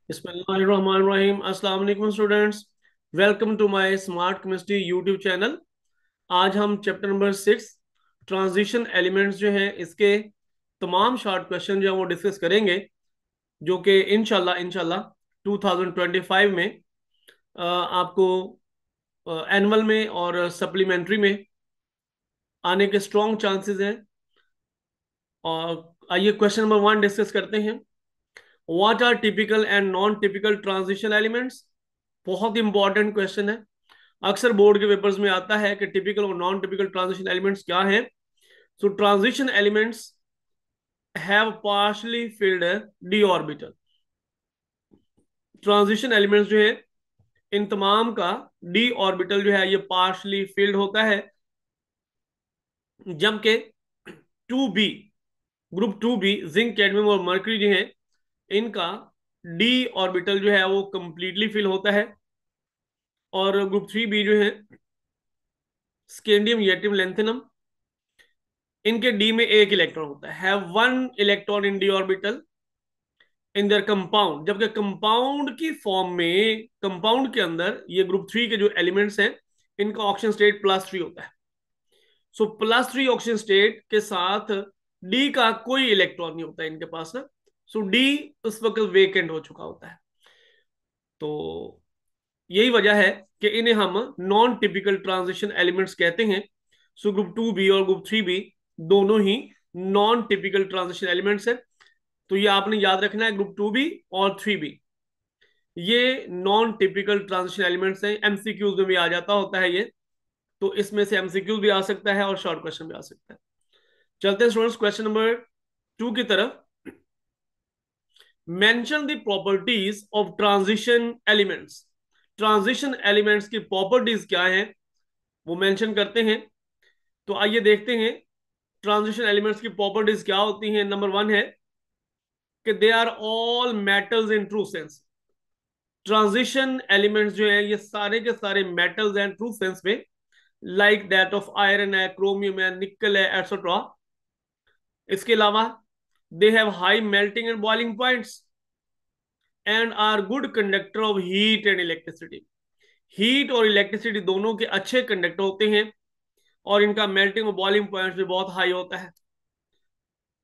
बिस्मिल्लाहिर्रहमानिर्रहीम। अस्सलाम वालेकुम students, welcome to my smart chemistry YouTube channel. आज हम चैप्टर नंबर 6 ट्रांजिशन एलिमेंट्स जो हैं इसके तमाम शॉर्ट क्वेश्चन जो है वो डिस्कस करेंगे, जो कि इंशाल्लाह इंशाल्लाह 2025 में आपको एनुअल में और सप्लीमेंट्री में आने के स्ट्रॉन्ग चांसेस हैं। और आइए क्वेश्चन नंबर 1 डिस्कस करते हैं। What are typical and non typical transition elements? बहुत इंपॉर्टेंट क्वेश्चन है। अक्सर बोर्ड के पेपर्स में आता है कि टिपिकल और नॉन टिपिकल ट्रांजिशन एलिमेंट्स क्या है। So transition elements have partially filled D orbital. Transition elements जो है इन तमाम का डी ऑर्बिटल जो है ये पार्शली फिल्ड होता है, जबकि 2b, group 2b, zinc, cadmium और मर्करी जो है इनका डी ऑर्बिटल जो है वो कंप्लीटली फिल होता है। और ग्रुप 3b जो है स्कैंडियम, यटियम, लेंथेनम, इनके डी में एक इलेक्ट्रॉन होता है, have one electron in D orbital in their compound. जबकि कंपाउंड की फॉर्म में, कंपाउंड के अंदर ये ग्रुप 3 के जो एलिमेंट्स हैं इनका ऑक्सीजन स्टेट +3 होता है। सो +3 ऑक्सीजन स्टेट के साथ डी का कोई इलेक्ट्रॉन नहीं होता है इनके पास ना। सो डी उस वक्त वेकेंट हो चुका होता है। तो यही वजह है कि इन्हें हम नॉन टिपिकल ट्रांजिशन एलिमेंट्स कहते हैं। सो ग्रुप 2b और ग्रुप 3b दोनों ही नॉन टिपिकल ट्रांजिशन एलिमेंट्स है। तो ये आपने याद रखना है, ग्रुप 2b और 3b ये नॉन टिपिकल ट्रांजिशन एलिमेंट्स हैं। एमसीक्यूज में भी आ जाता होता है ये, तो इसमें से एमसीक्यूज भी आ सकता है और शॉर्ट क्वेश्चन भी आ सकता है। चलते हैं स्टूडेंट्स क्वेश्चन नंबर 2 की तरफ। Mention the properties of transition elements. Transition elements की प्रॉपर्टीज क्या है वो मेंशन करते हैं। तो आइए देखते हैं ट्रांजिशन एलिमेंट्स की प्रॉपर्टीज क्या होती हैं। नंबर 1 है कि they are all metals in true sense. Transition elements जो है ये सारे के सारे मेटल्स हैं ट्रू सेंस में, लाइक दैट ऑफ आयरन है, क्रोमियम है, निकल है, एटसेट्रा। इसके अलावा they have high melting and boiling points and are good conductor of heat and electricity. Heat और इलेक्ट्रिसिटी दोनों के अच्छे कंडक्टर होते हैं और इनका मेल्टिंग और बॉइलिंग पॉइंट भी बहुत हाई होता है।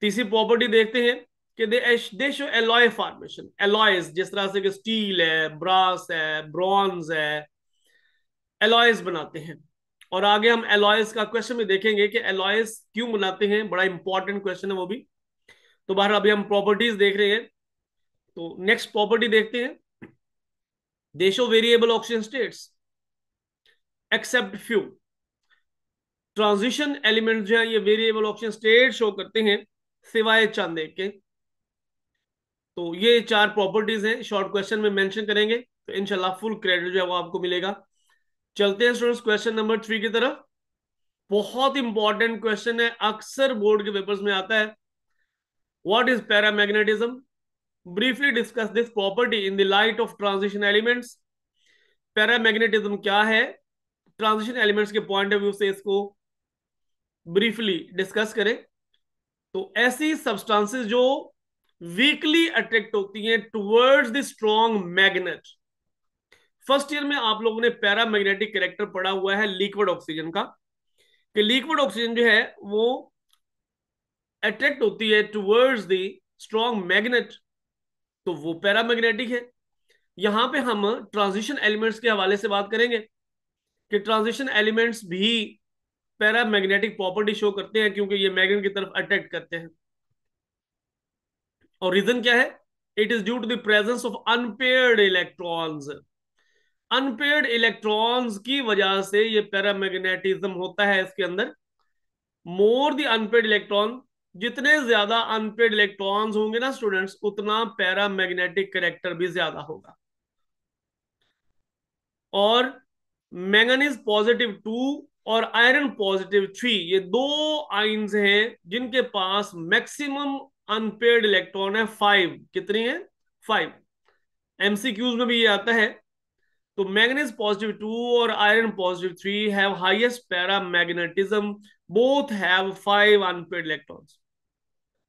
तीसरी प्रॉपर्टी देखते हैं कि दे शो एलॉय फॉर्मेशन। एलॉयज जिस तरह से कि स्टील है, ब्रास है, ब्रॉन्ज है, एलॉयज बनाते हैं। और आगे हम एलॉयज का क्वेश्चन में देखेंगे कि एलॉयज क्यों बनाते हैं, बड़ा इंपॉर्टेंट क्वेश्चन है वो भी। तो बाहर अभी हम प्रॉपर्टीज देख रहे हैं। तो नेक्स्ट प्रॉपर्टी देखते हैं। दे show variable oxygen states except few. Transition element जो है ये वेरिएबल ऑक्सीजन स्टेट शो करते हैं सिवाय चंद एक के। तो ये 4 प्रॉपर्टीज हैं, शॉर्ट क्वेश्चन में मेंशन करेंगे, तो इंशाल्लाह फुल क्रेडिट जो है वो आपको मिलेगा। चलते हैं स्टूडेंट्स क्वेश्चन नंबर 3 की तरफ। बहुत इंपॉर्टेंट क्वेश्चन है, अक्सर बोर्ड के पेपर्स में आता है। What is paramagnetism? Briefly discuss this property in the light of transition elements. Paramagnetism क्या है, ट्रांजिशन एलिमेंट्स के पॉइंट ऑफ व्यू से इसको ब्रीफली डिस्कस करें। तो ऐसी सब्सटेंसेस जो वीकली अट्रैक्ट होती हैं towards the strong magnet. First year में आप लोगों ने पैरामैग्नेटिक कैरेक्टर पढ़ा हुआ है लिक्विड ऑक्सीजन का, कि लिक्विड ऑक्सीजन जो है वो अट्रैक्ट होती है टुवर्ड्स द स्ट्रॉन्ग मैग्नेट, तो वो पैरामैग्नेटिक है। यहां पे हम ट्रांजिशन एलिमेंट्स के हवाले से बात करेंगे कि ट्रांजिशन एलिमेंट्स भी पैरामैग्नेटिक प्रॉपर्टी शो करते हैं क्योंकि ये मैग्नेट की तरफ अट्रैक्ट करते हैं। और रीजन क्या है? It is due to the presence of unpaired electrons. Unpaired electrons की वजह से ये पैरामैग्नेटिज्म होता है इसके अंदर। मोर द अनपेयर्ड इलेक्ट्रॉन, जितने ज्यादा अनपेयर्ड इलेक्ट्रॉन्स होंगे ना स्टूडेंट्स, उतना पैरामैग्नेटिक कैरेक्टर भी ज्यादा होगा। और मैंगनीज +2 और आयरन +3 ये दो आइंस हैं जिनके पास मैक्सिमम अनपेयर्ड इलेक्ट्रॉन है 5। कितनी है? 5। एमसीक्यूज में भी ये आता है। तो मैंगनीज +2 और iron +3 have highest paramagnetism, both have 5 unpaired electrons.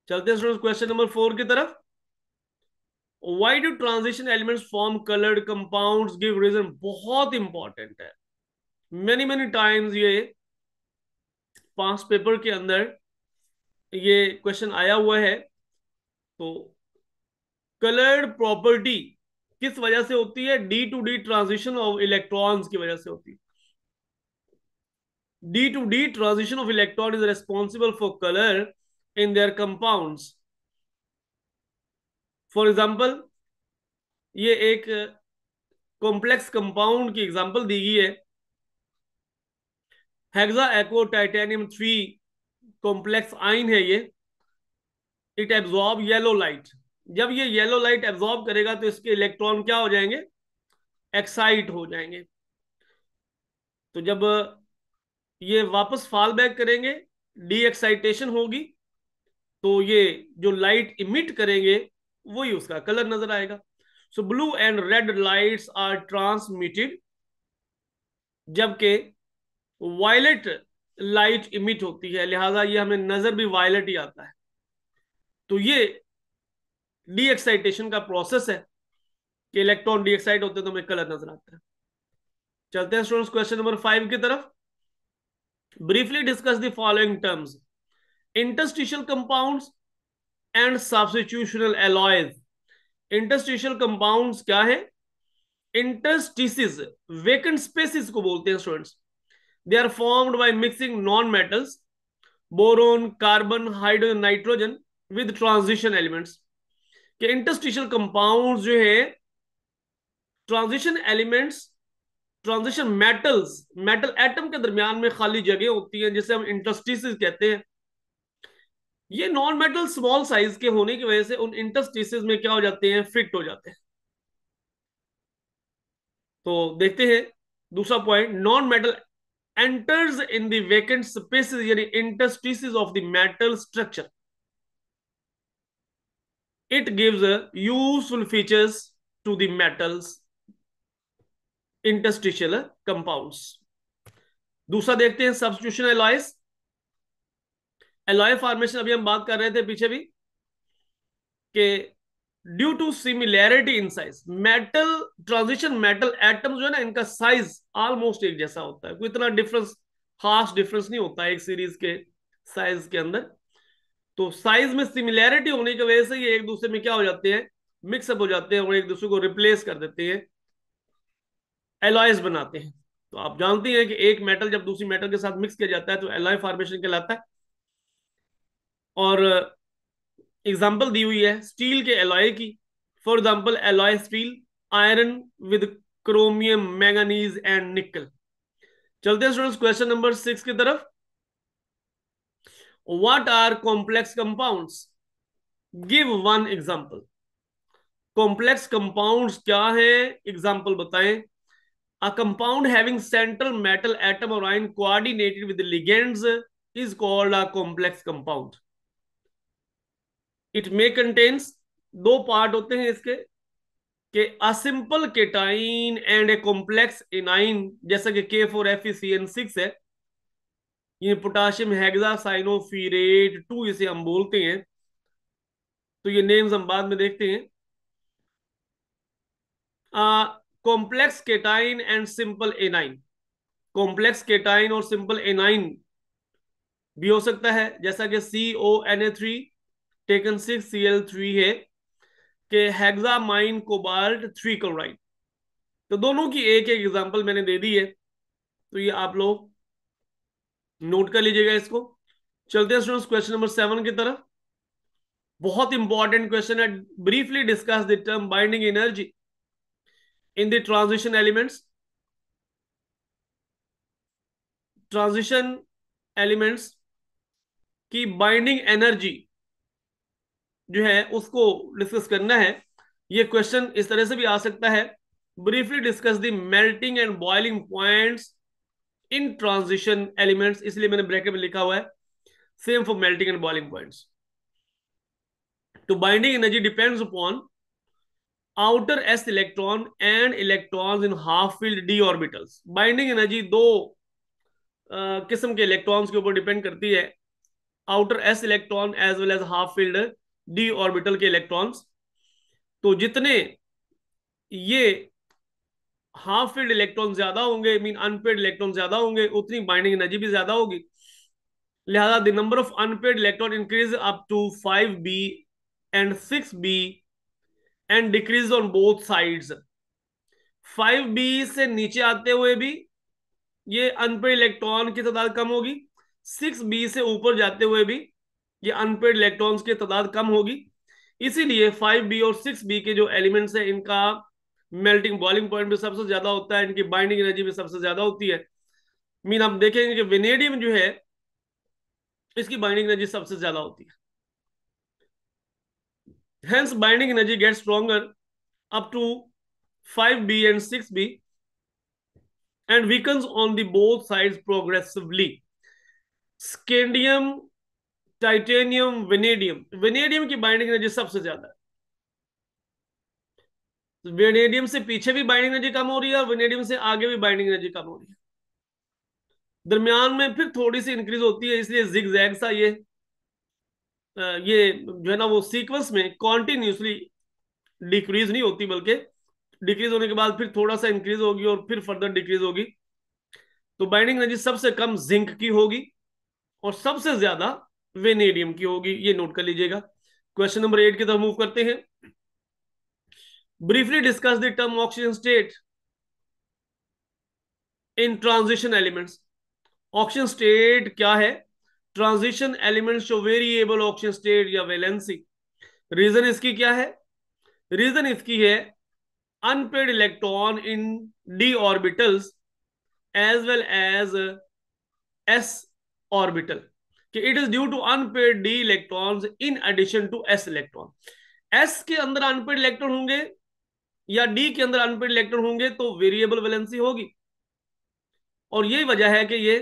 चलते हैं क्वेश्चन नंबर 4 की तरफ। Why do transition elements form coloured compounds, give reason, बहुत इंपॉर्टेंट है। मेनी मेनी टाइम्स ये पांच पेपर के अंदर ये क्वेश्चन आया हुआ है। तो कलर्ड प्रॉपर्टी किस वजह से होती है? D to d transition of electrons की वजह से होती है। D to d transition of electron is responsible for colour in their compounds. For example, ये एक कॉम्प्लेक्स कंपाउंड की एग्जांपल दी गई है, हेक्सा एक्ो टाइटेनियम 3 कॉम्प्लेक्स आइन है ये। It absorb yellow light. जब ये येलो लाइट एब्जॉर्ब करेगा तो इसके इलेक्ट्रॉन क्या हो जाएंगे? एक्साइट हो जाएंगे। तो जब ये वापस फॉल बैक करेंगे, डी एक्साइटेशन होगी, तो ये जो लाइट इमिट करेंगे वही उसका कलर नजर आएगा। So blue and red lights are transmitted, जबकि वायलेट लाइट इमिट होती है, लिहाजा ये हमें नजर भी वायलेट ही आता है। तो ये डी एक्साइटेशन का प्रोसेस है कि इलेक्ट्रॉन डी एक्साइट होते हैं तो हमें कलर नजर आता है। चलते हैं स्टूडेंट्स क्वेश्चन नंबर 5 की तरफ। Briefly discuss the following terms: interstitial compounds and substitutional alloys. Interstitial compounds क्या है? इंटरस्टिसेस वेकेंट स्पेसिस को बोलते हैं students. They are formed by mixing non metals, boron, carbon, hydrogen, nitrogen with transition elements. के interstitial compounds जो है transition elements, transition metals, metal atom के दरमियान में खाली जगह होती है जिसे हम इंटरस्टिसेस कहते हैं। ये नॉन मेटल स्मॉल साइज के होने की वजह से उन इंटरस्टिसेस में क्या हो जाते हैं? फिट हो जाते हैं। तो देखते हैं दूसरा point, non metal enters in the vacant spaces यानी interstices of the metal structure. It gives useful features to the metals interstitial compounds. दूसरा देखते हैं substitution alloys. alloy फॉर्मेशन अभी हम बात कर रहे थे पीछे भी कि due to similarity in size, metal transition metal atom जो है ना, इनका साइज ऑलमोस्ट एक जैसा होता है, कोई इतना डिफरेंस, खास डिफरेंस नहीं होता है एक सीरीज के साइज के अंदर। तो साइज में सिमिलैरिटी होने की वजह से ये एक दूसरे में क्या हो जाते हैं? मिक्सअप हो जाते हैं और एक दूसरे को रिप्लेस कर देते हैं, एलॉयज बनाते हैं। तो आप जानते हैं कि एक मेटल जब दूसरी मेटल के साथ मिक्स किया जाता है तो एलॉय फॉर्मेशन कहलाता है। और एग्जांपल दी हुई है स्टील के एलॉय की। For example alloy steel, iron with chromium, manganese and nickel. चलते हैं स्टूडेंट्स क्वेश्चन नंबर 6 की तरफ। What are complex compounds? Give one example. Complex compounds क्या है? एग्जांपल बताएं। A compound having central metal atom और ion coordinated with ligands is called a complex compound. It may contains, दो part होते हैं इसके, कि a simple cation and a complex anion, जैसा कि K4FeCN6 है। ये पोटाशियम हेक्सासाइनोफिरेट 2 इसे हम बोलते हैं। तो ये नेम्स हम बाद में देखते हैं। Complex cation and simple A9, complex cation और सिंपल एनाइन भी हो सकता है, जैसा कि CONA3 टेकन 6Cl3 है, कि हेक्सामाइन कोबाल्ट 3 क्लोराइड। तो दोनों की एक एक एग्जांपल मैंने दे दी है, तो ये आप लोग नोट कर लीजिएगा इसको। चलते हैं स्टूडेंट्स क्वेश्चन नंबर 7 की तरफ। बहुत इंपॉर्टेंट क्वेश्चन है। Briefly discuss the term binding energy in the transition elements. Transition elements की बाइंडिंग एनर्जी जो है उसको डिस्कस करना है। ये क्वेश्चन इस तरह से भी आ सकता है, briefly discuss the melting and boiling points in transition elements, इसलिए मैंने ब्रैकेट में लिखा हुआ है same for melting and boiling points. तो binding energy depends upon outer S electron and electrons in half filled D orbitals. Binding energy दो किस्म के इलेक्ट्रॉन्स के ऊपर डिपेंड करती है, outer S electron as well as half filled D orbital के electrons. तो जितने ये हाफ फील्ड इलेक्ट्रॉन ज्यादा होंगे, मीन अनपेड इलेक्ट्रॉन ज्यादा होंगे, उतनी बाइंडिंग एनर्जी भी ज्यादा होगी। लिहाजा the number of unpaired electron increase up to 5b and 6b and decrease on both sides. 5b से नीचे आते हुए भी ये अनपेड इलेक्ट्रॉन की तादाद कम होगी, 6b से ऊपर जाते हुए भी ये अनपेड इलेक्ट्रॉन्स की तादाद कम होगी। इसीलिए 5b और 6b के जो एलिमेंट्स है इनका मेल्टिंग बॉइलिंग पॉइंट भी सबसे ज्यादा होता है, इनकी बाइंडिंग एनर्जी भी सबसे ज्यादा होती है। मीन आप देखेंगे कि वेनेडियम जो है इसकी बाइंडिंग एनर्जी सबसे ज्यादा होती है। Hence binding energy gets stronger up to 5b and 6b and weakens on the both sides progressively. Scandium, titanium, vanadium, vanadium की बाइंडिंग एनर्जी सबसे ज्यादा है। वेनेडियम से पीछे भी बाइंडिंग एनर्जी कम हो रही है और वेनेडियम से आगे भी बाइंडिंग एनर्जी कम हो रही है। दरमियान में फिर थोड़ी सी इंक्रीज होती है, इसलिए जिग जैग सा ये जो है ना वो सीक्वेंस में कॉन्टिन्यूसली डिक्रीज नहीं होती, बल्कि डिक्रीज होने के बाद फिर थोड़ा सा इंक्रीज होगी और फिर फर्दर डिक्रीज होगी। तो बाइंडिंग एनर्जी सबसे कम जिंक की होगी और सबसे ज्यादा वेनेडियम की होगी, ये नोट कर लीजिएगा। क्वेश्चन नंबर 8 की तरफ मूव करते हैं। Briefly discuss the term oxygen state in transition elements. Oxygen state क्या है? ट्रांजिशन एलिमेंट्स जो वेरिएबल ऑक्सीजन स्टेट या वैलेंसी। रीजन इसकी क्या है? रीजन इसकी है unpaired electron in D orbitals as well as S orbital, कि it is due to unpaired D electrons in addition to S electron. S के अंदर अनपेड इलेक्ट्रॉन होंगे या डी के अंदर अनपेड इलेक्ट्रॉन होंगे तो वेरिएबल वैलेंसी होगी। और यही वजह है कि ये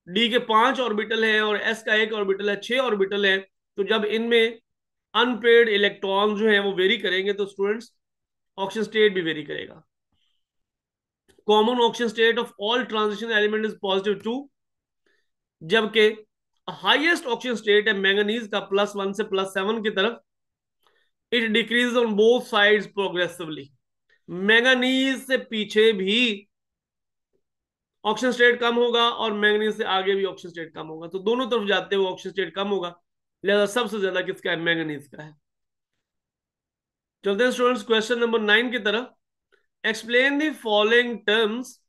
डी के 5 ऑर्बिटल है और एस का 1 ऑर्बिटल है, 6 ऑर्बिटल है। तो जब इनमें अनपेड इलेक्ट्रॉन जो है वो वेरी करेंगे तो स्टूडेंट्स ऑक्सीजन स्टेट भी वेरी करेगा। Common oxygen state of all transition element is +2, जबकि हाईएस्ट ऑक्सीजन स्टेट है मैंगनीज का +1 से +7 की तरफ। It decrease on both sides progressively. Manganese से पीछे भी ऑक्सीजन स्टेट कम होगा और मैंगनीज से आगे भी ऑक्सीजन स्टेट कम होगा, तो दोनों तरफ जाते हुए ऑक्सीजन स्टेट कम होगा। लिहाजा सबसे ज्यादा किसका है? मैंगनीज का है। चलते हैं स्टूडेंट्स क्वेश्चन नंबर 9 की तरफ। Explain the following terms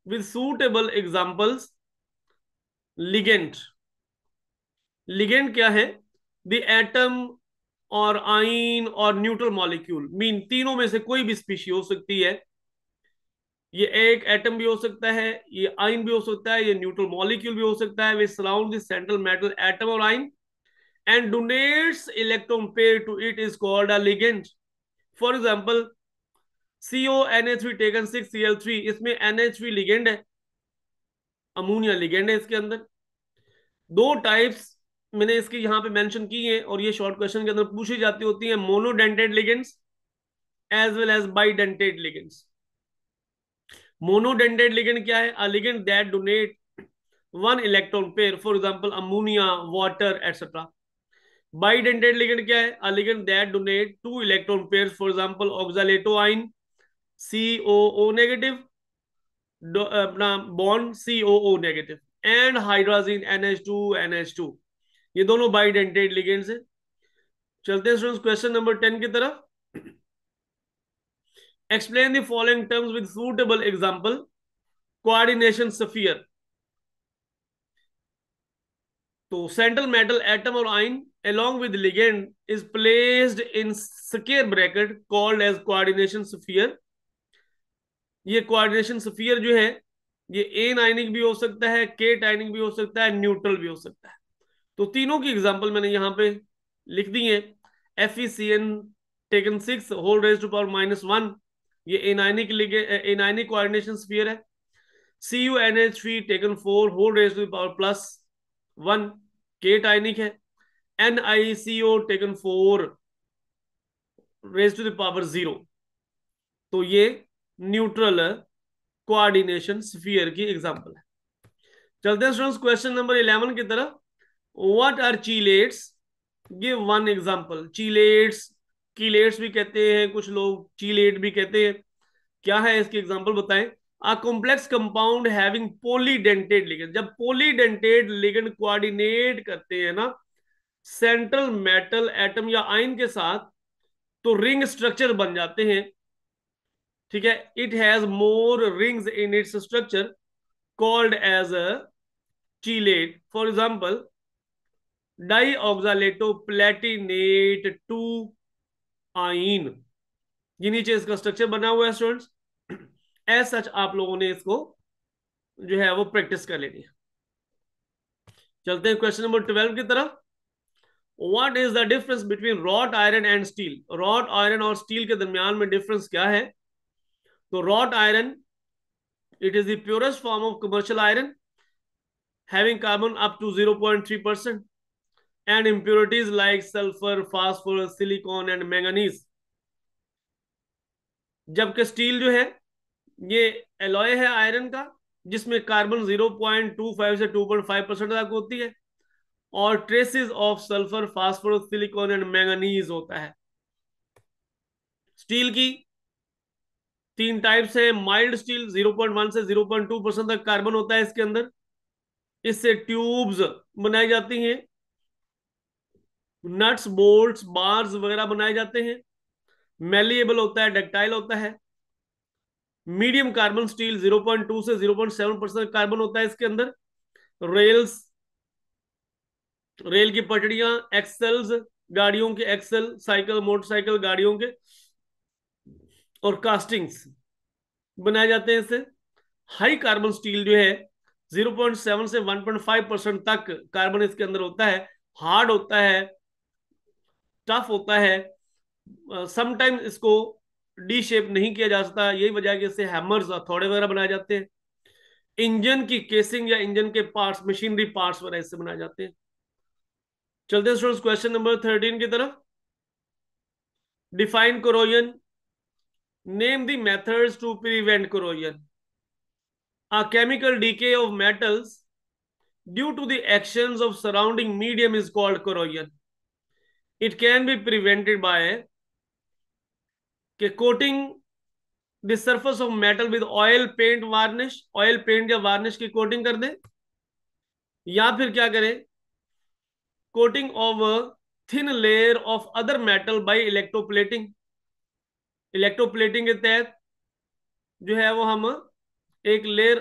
with suitable examples. Ligand. Ligand क्या है? द एटम और आइन और न्यूट्रल मॉलिक्यूल, मीन तीनों में से कोई भी स्पीशी हो सकती है। ये एक एटम भी हो सकता है, ये आइन भी हो सकता है, ये न्यूट्रल मॉलिक्यूल भी हो सकता है। They surround the central metal atom और ion and donates electron pair to it is called a ligand. For example CONH3 taken 6Cl3, इसमें NH3 लिगेंड है, अमोनिया लिगेंड है इसके अंदर। दो टाइप्स मैंने इसकी यहां पे मेंशन की है और ये शॉर्ट क्वेश्चन के अंदर पूछी जाती होती है, monodentate ligands as well as bidentate ligands. Monodentate ligand क्या है? A ligand that donate one electron pair, for example ammonia, water etcetera. Bidentate ligand क्या है? A ligand that donate two electron pairs, for example oxalato ion COO negative, अपना bond COO negative, and hydrogen NH2 ये दोनों bidentate ligands हैं। चलते हैं students question number 10 की तरफ। Explain the following terms with suitable example. Coordination sphere. तो central metal atom और आइन along with ligand is placed in square bracket called as coordination sphere। ये कोऑर्डिनेशन स्फीयर जो है ये एन आयनिक भी हो सकता है, केट आयनिक भी हो सकता है, न्यूट्रल भी हो सकता है। तो तीनों की एग्जांपल मैंने यहां पे लिख दी है। FeCN taken 6 whole raise to power -1, ये एनायनिक एनायनिक कोऑर्डिनेशन स्फीयर है। CuNH3 taken 4 whole raise to power +1, cationic है। NiCO taken 4 raise to the power 0, तो ये न्यूट्रल कोऑर्डिनेशन स्फीयर की एग्जांपल है। चलते हैं स्टूडेंट्स क्वेश्चन नंबर 11 की तरफ। What are chelates? Give one example. Chelates chelates भी कहते हैं, कुछ लोग चीलेट भी कहते हैं। क्या है इसकी एग्जांपल बताएं। अ complex compound having polydentate ligand, जब पॉलीडेंटेड लिगेंड कोऑर्डिनेट करते हैं ना सेंट्रल मेटल एटम या आयन के साथ, तो रिंग स्ट्रक्चर बन जाते हैं। ठीक है, it has more rings in its structure called as a chelate. For example dioxalato platinate two ion, ये नीचे इसका स्ट्रक्चर बना हुआ है स्टूडेंट्स। एज सच आप लोगों ने इसको जो है वो प्रैक्टिस कर लेनी है। चलते हैं क्वेश्चन नंबर 12 की तरफ। What is the difference between wrought iron and steel? Wrought iron और स्टील के दरमियान में डिफरेंस क्या है? तो wrought iron, it is the purest form of commercial iron having carbon up to 0.3% and impurities like sulfur, phosphorus, silicon and manganese। जबकि steel जो है ये एलॉय है आयरन का, जिसमें कार्बन 0.25 से 2.5% तक होती है, और traces of sulphur, phosphorus, silicon and manganese होता है। स्टील की तीन टाइप्स है। माइल्ड स्टील 0.1 से 0.2% तक कार्बन होता है इसके अंदर, इससे ट्यूब्स बनाई जाती हैं, नट्स, बोल्ट्स, बार्स वगैरह बनाए जाते हैं। मेलिएबल होता है, डक्टाइल होता है। मीडियम कार्बन स्टील 0.2 से 0.7% कार्बन होता है इसके अंदर। रेल्स, रेल की पटड़ियां, एक्सेल्स, गाड़ियों के एक्सेल, साइकिल, मोटरसाइकिल, गाड़ियों के, और कास्टिंग्स बनाए जाते हैं इससे। हाई कार्बन स्टील जो है 0.7 से 1.5% तक कार्बन इसके अंदर होता है, हार्ड होता है, टफ होता है। समटाइम इसको डी शेप नहीं किया जा सकता, यही वजह है कि इससे हैमर्स, हथौड़े वगैरह बनाए जाते हैं। इंजन की केसिंग या इंजन के पार्ट्स, मशीनरी पार्ट्स वगैरह इससे बनाए जाते हैं। चलते हैं स्टूडेंट्स क्वेश्चन नंबर 13 की तरफ। Define corrosion, name the methods to prevent corrosion. A chemical decay of metals due to the actions of surrounding medium is called corrosion. It can be prevented by coating the surface of metal with oil, paint, varnish, oil paint या varnish की coating कर दें, या फिर क्या करें, coating of thin layer of other metal by electroplating. Electroplating के तहत जो है वो हम एक लेयर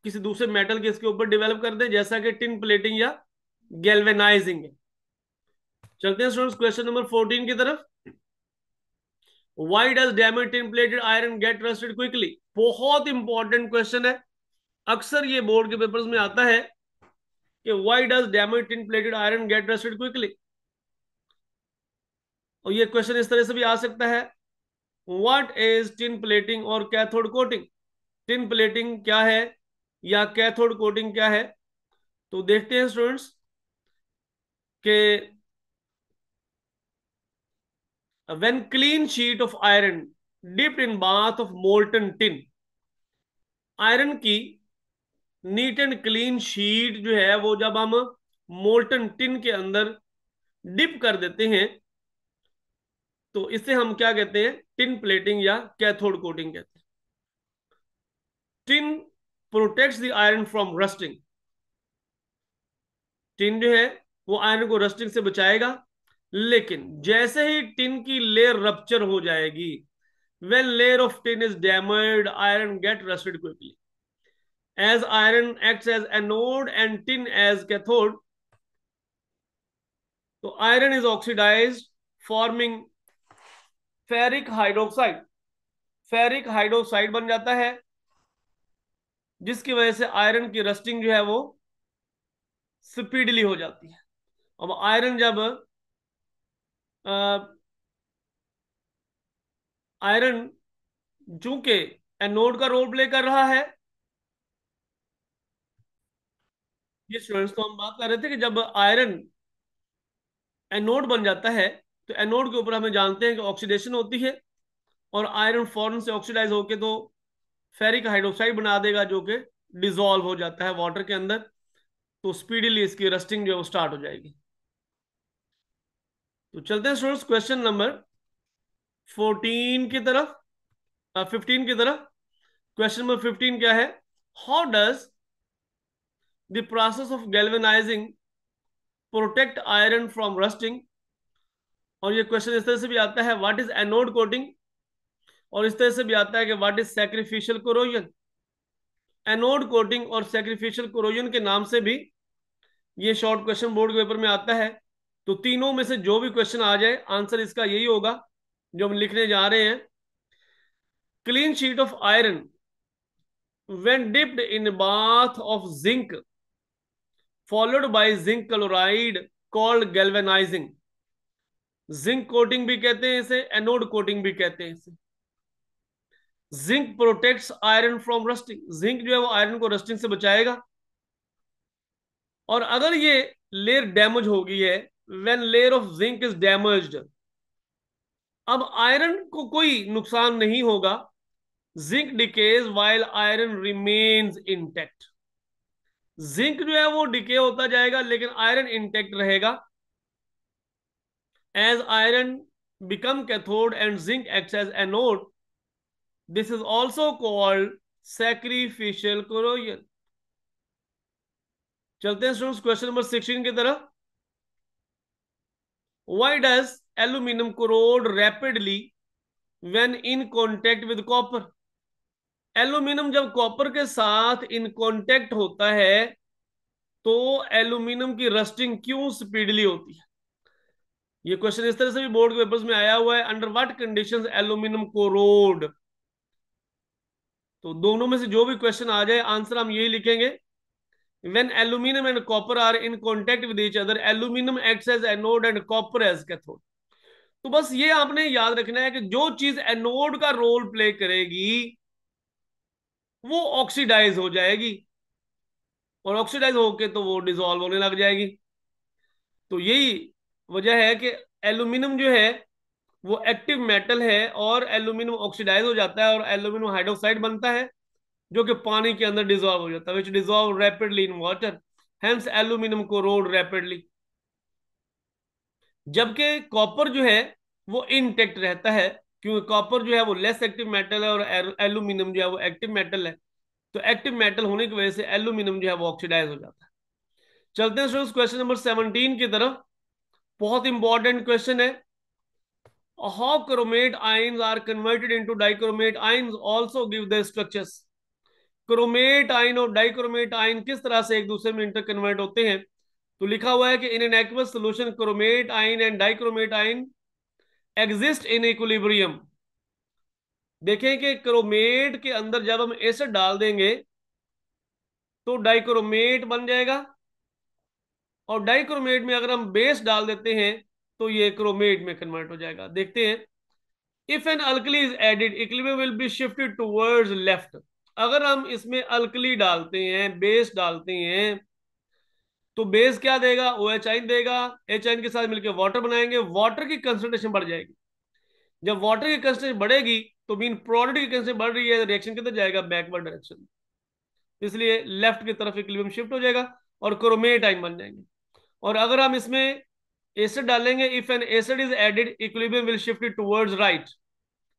किसी दूसरे मेटल के इसके ऊपर डेवलप कर दें, जैसा कि टिन प्लेटिंग या गैल्वेनाइजिंग। चलते हैं स्टूडेंट्स क्वेश्चन नंबर 14 की तरफ। Why does damaged tin plated iron get rusted quickly? बहुत इंपॉर्टेंट क्वेश्चन है, अक्सर ये बोर्ड के पेपर्स में आता है कि why does damaged tin plated iron get rusted quickly। और ये क्वेश्चन इस तरह से भी आ सकता है, व्हाट इज टिन प्लेटिंग और कैथोड कोटिंग। टिन प्लेटिंग क्या है या कैथोड कोटिंग क्या है? तो देखते हैं स्टूडेंट्स कि when clean sheet of iron dipped in bath of molten tin, iron की नीट एंड क्लीन शीट जो है वो जब हम मोल्टन टिन के अंदर डिप कर देते हैं, तो इसे हम क्या कहते हैं, टिन प्लेटिंग या कैथोड कोटिंग कहते हैं। Tin protects the iron from rusting. Tin जो है वो आयरन को रस्टिंग से बचाएगा, लेकिन जैसे ही टिन की लेयर रप्चर हो जाएगी, when layer of tin is damaged, iron get rusted quickly. As iron acts as anode and tin as cathode, तो iron is oxidised forming ferric hydroxide. Ferric hydroxide बन जाता है, जिसकी वजह से आयरन की रस्टिंग जो है वो स्पीडली हो जाती है। अब आयरन जब आयरन चूंकि एनोड का रोल प्ले कर रहा है, ये स्टूडेंट्स तो हम बात कर रहे थे कि जब आयरन एनोड बन जाता है, तो एनोड के ऊपर हमें जानते हैं कि ऑक्सीडेशन होती है, और आयरन फौरन से ऑक्सीडाइज होके तो फेरिक हाइड्रोक्साइड बना देगा, जो कि डिसॉल्व हो जाता है वाटर के अंदर, तो स्पीडीली इसकी रस्टिंग जो है वो स्टार्ट हो जाएगी। तो चलते हैं स्टूडेंट्स क्वेश्चन नंबर 14 की तरफ, 15 की तरफ। क्वेश्चन नंबर 15 क्या है? How does the process of galvanising protect iron from rusting? और ये क्वेश्चन इस तरह से भी आता है, व्हाट इज एनोड कोटिंग? और इस तरह से भी आता है कि what is sacrificial corrosion? Anode coating और सैक्रिफिशियल कोरोजन के नाम से भी ये शॉर्ट क्वेश्चन बोर्ड के पेपर में आता है। तो तीनों में से जो भी क्वेश्चन आ जाए, आंसर इसका यही होगा जो हम लिखने जा रहे हैं। Clean sheet of iron when dipped in a bath of zinc followed by zinc chloride called galvanizing। Zinc coating भी कहते हैं इसे, एनोड कोटिंग भी कहते हैं इसे। Zinc protects iron from rusting, zinc जो है वो आयरन को रस्टिंग से बचाएगा। और अगर ये लेयर डैमेज हो गई है, when layer of zinc is damaged, अब आयरन को कोई नुकसान नहीं होगा। Zinc decays while iron remains intact, zinc जो है वो डिके होता जाएगा लेकिन आयरन इंटैक्ट रहेगा। As iron become cathode and zinc acts as anode, this is also called sacrificial corrosion. चलते हैं स्टूडेंट्स क्वेश्चन नंबर 16 की तरफ। Why does aluminium corrode rapidly when in contact with copper? Aluminium जब copper के साथ in contact होता है तो एल्यूमिनियम की रस्टिंग क्यों स्पीडली होती है? ये क्वेश्चन इस तरह से भी बोर्ड के पेपर्स में आया हुआ है, under what conditions aluminium corrode? तो दोनों में से जो भी क्वेश्चन आ जाए, आंसर हम यही लिखेंगे। When aluminium and copper are in contact with each other, aluminium acts as anode and copper as cathode. तो बस ये आपने याद रखना है कि जो चीज एनोड का रोल प्ले करेगी वो ऑक्सीडाइज हो जाएगी, और ऑक्सीडाइज होके तो वो डिसॉल्व होने लग जाएगी। तो यही वजह है कि एल्यूमिनियम जो है वो एक्टिव मेटल है, और एल्यूमिनियम ऑक्सीडाइज हो जाता है और एल्यूमिनियम हाइड्रोक्साइड बनता है जो कि पानी के अंदर डिजॉल्व हो जाता है, which dissolve rapidly in water, hence aluminium corrode rapidly. जबकि कॉपर जो है वो इनटेक्ट रहता है, क्योंकि कॉपर जो है वो लेस एक्टिव मेटल है और एल्यूमिनियम जो है वो एक्टिव मेटल है। तो एक्टिव मेटल होने की वजह से एल्यूमिनियम जो है वो ऑक्सीडाइज हो जाता है। चलते हैं स्टूडेंट्स क्वेश्चन नंबर 17 की तरफ। बहुत इंपॉर्टेंट क्वेश्चन है। How chromate ions are converted into dichromate ions also give the structures। Chromate ion और डाइक्रोमेट आयन किस तरह से एक दूसरे में इंटर कन्वर्ट होते हैं? तो लिखा हुआ है कि in an aqueous solution chromate ion and dichromate ion exist in equilibrium. देखें कि क्रोमेट के अंदर जब हम एसिड डाल देंगे तो डाइक्रोमेट बन जाएगा, और डाइक्रोमेट में अगर हम बेस डाल देते हैं तो ये क्रोमेट में कन्वर्ट हो जाएगा। देखते हैं। If an alkali is added, equilibrium will be shifted towards left. अगर हम इसमें अल्कली डालते हैं, बेस डालते हैं, तो बेस क्या देगा? ओ एच आइन देगा। एच आइन के साथ मिलकर वाटर बनाएंगे, वाटर की कंसंट्रेशन बढ़ जाएगी। जब वाटर की कंसंट्रेशन बढ़ेगी तो मीन प्रोडक्ट की कंसंट्रेशन बढ़ रही है, रिएक्शन किधर जाएगा? Backward direction. इसलिए लेफ्ट की तरफ इक्विलिब्रियम शिफ्ट हो जाएगा और क्रोमेट आइन बन जाएंगे। और अगर हम इसमें एसिड डालेंगे, if an acid is added equilibrium will shift towards right,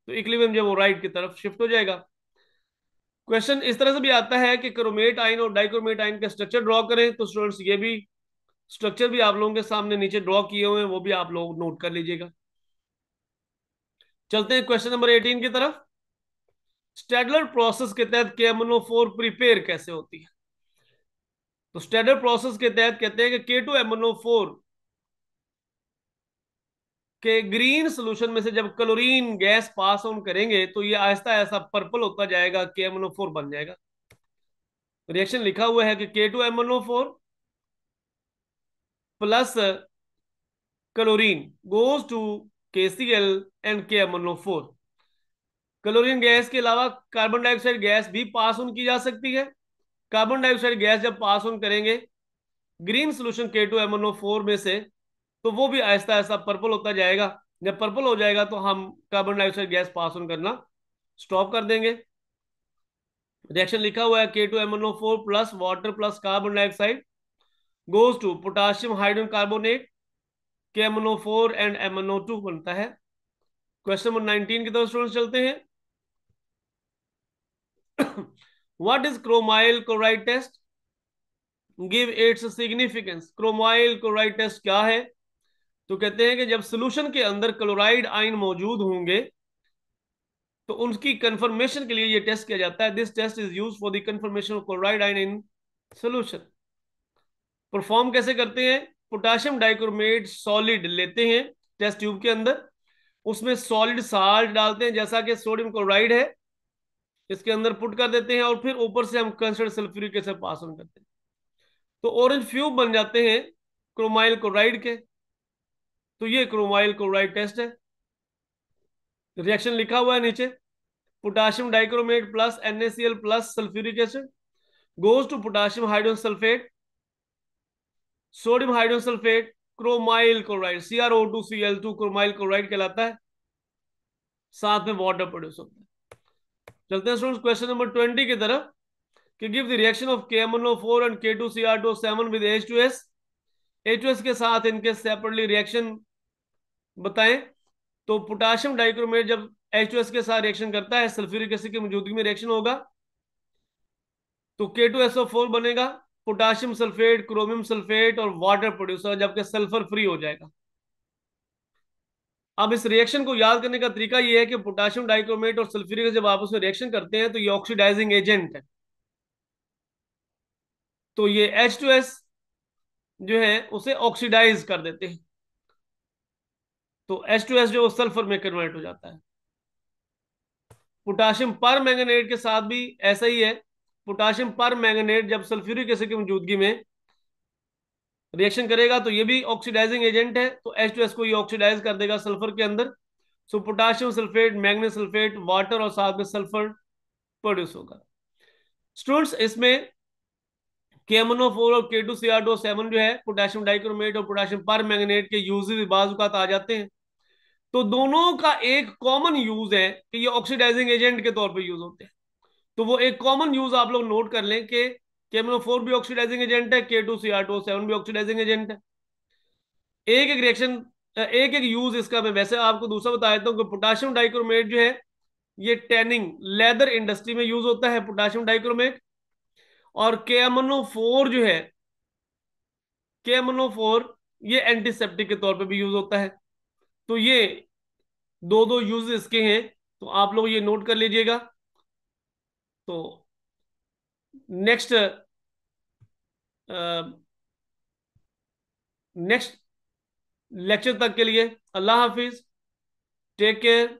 तो इक्विलिब्रियम जो वो राइट की तरफ शिफ्ट हो जाएगा। क्वेश्चन इस तरह से भी आता है कि क्रोमेट आयन और डाइक्रोमेट आयन का स्ट्रक्चर ड्रॉ करें। तो स्टूडेंट्स ये भी स्ट्रक्चर भी आप लोगों के सामने नीचे ड्रॉ किए हुए हैं, वो भी आप लोग नोट कर लीजिएगा। चलते हैं क्वेश्चन नंबर 18 की तरफ। स्टेडलर प्रोसेस के तहत KMnO4 प्रिपेयर कैसे होती है? तो स्टेडलर प्रोसेस के तहत कहते हैं कि K2MnO4 के ग्रीन सोल्यूशन में से जब क्लोरीन गैस पास ऑन करेंगे तो ये आहिस्ता आहिस्ता पर्पल होता जाएगा, KMnO4 बन जाएगा। रिएक्शन लिखा हुआ है कि K2MnO4 plus chlorine goes to KCl and KMnO4। Chlorine gas के अलावा कार्बन डाइऑक्साइड गैस भी पास ऑन की जा सकती है। कार्बन डाइऑक्साइड गैस जब पास ऑन करेंगे ग्रीन सोल्यूशन K2MnO4 में से, तो वो भी आहिस्ता आहिस्ता पर्पल होता जाएगा। जब पर्पल हो जाएगा तो हम carbon dioxide gas pass on करना स्टॉप कर देंगे। रिएक्शन लिखा हुआ है K2MnO4 plus water plus carbon dioxide goes to potassium hydrogen carbonate, KMnO4 and MnO2 बनता है। क्वेश्चन नंबर 19 की तरफ स्टूडेंट्स चलते हैं। What is chromyl chloride test, give its significance. Chromyl chloride test क्या है? तो कहते हैं कि जब सोल्यूशन के अंदर क्लोराइड आयन मौजूद होंगे तो उनकी कंफर्मेशन के लिए ये टेस्ट किया जाता है। This test is use for the confirmation of chloride ion in solution. Perform कैसे करते हैं? पोटाशियम डाइक्रोमेट सॉलिड लेते हैं टेस्ट ट्यूब के अंदर, उसमें सॉलिड साल्ट डालते हैं जैसा कि सोडियम क्लोराइड है, इसके अंदर पुट कर देते हैं और फिर ऊपर से हम concert sulphuric acid pass on करते हैं, तो ऑरेंज फ्यूब बन जाते हैं क्रोमाइल क्लोराइड के। तो ये क्रोमाइल क्लोराइड टेस्ट है। रिएक्शन लिखा हुआ है नीचे, potassium dichromate plus NaCl plus sulphuric acid goes to potassium hydrogen sulphate, sodium hydrogen sulphate, chromyl chloride CrO2Cl2 chromyl chloride कहलाता है, साथ में वाटर प्रोड्यूस होता है। चलते हैं स्टूडेंट्स क्वेश्चन नंबर 20 की तरफ कि give the reaction of KMnO4 and K2Cr2O7 with H2S। H2S के साथ इनके सेपरेटली रिएक्शन बताएं। तो पोटाशियम डाइक्रोमेट जब H2S के साथ रिएक्शन करता है, सल्फ्यूरिक एसिड की मौजूदगी में रिएक्शन होगा, तो K2SO4 बनेगा, पोटाशियम सल्फेट, क्रोमियम सल्फेट और वाटर प्रोड्यूस होगा, जबकि सल्फर फ्री हो जाएगा। अब इस रिएक्शन को याद करने का तरीका यह है कि पोटाशियम डाइक्रोमेट और सल्फ्यूरिक एसिड जब आपस में रिएक्शन करते हैं तो ये ऑक्सीडाइजिंग एजेंट है, तो ये H2S जो है उसे ऑक्सीडाइज कर देते हैं, तो H2S जो सल्फर में कन्वर्ट हो जाता है। पोटाशियम पर मैंगनेट के साथ भी ऐसा ही है। पोटाशियम पर मैंगनेट जब सल्फ्यूरिक एसिड की मौजूदगी में रिएक्शन करेगा तो ये भी ऑक्सीडाइजिंग एजेंट है, तो H2S को ये ऑक्सीडाइज कर देगा सल्फर के अंदर। So potassium sulphate, magnesium sulphate, water और साथ में सल्फर प्रोड्यूस होगा। स्टूडेंट्स इसमें KMnO4 और K2Cr2O7 जो है पोटेशियम डाइक्रोमेट और पोटेशियम पर मैंगनेट के यूजेस बाजुकात आ जाते हैं, तो दोनों का एक कॉमन यूज है कि ये ऑक्सीडाइजिंग एजेंट के तौर पे यूज होते हैं। तो वो एक कॉमन यूज आप लोग नोट कर लें कि KMnO4 भी ऑक्सीडाइजिंग एजेंट है, K2Cr2O7 भी ऑक्सीडाइजिंग एजेंट है। एक एक रिएक्शन, एक एक यूज इसका मैं वैसे आपको दूसरा बता देता हूँ कि पोटेशियम डाइक्रोमेट जो है ये टैनिंग लेदर इंडस्ट्री में यूज होता है पोटेशियम डाइक्रोमेट, और KMnO4 जो है, KMnO4 ये एंटीसेप्टिक के तौर पे भी यूज होता है। तो ये दो दो यूज इसके हैं, तो आप लोग ये नोट कर लीजिएगा। तो नेक्स्ट नेक्स्ट लेक्चर तक के लिए अल्लाह हाफिज, टेक केयर।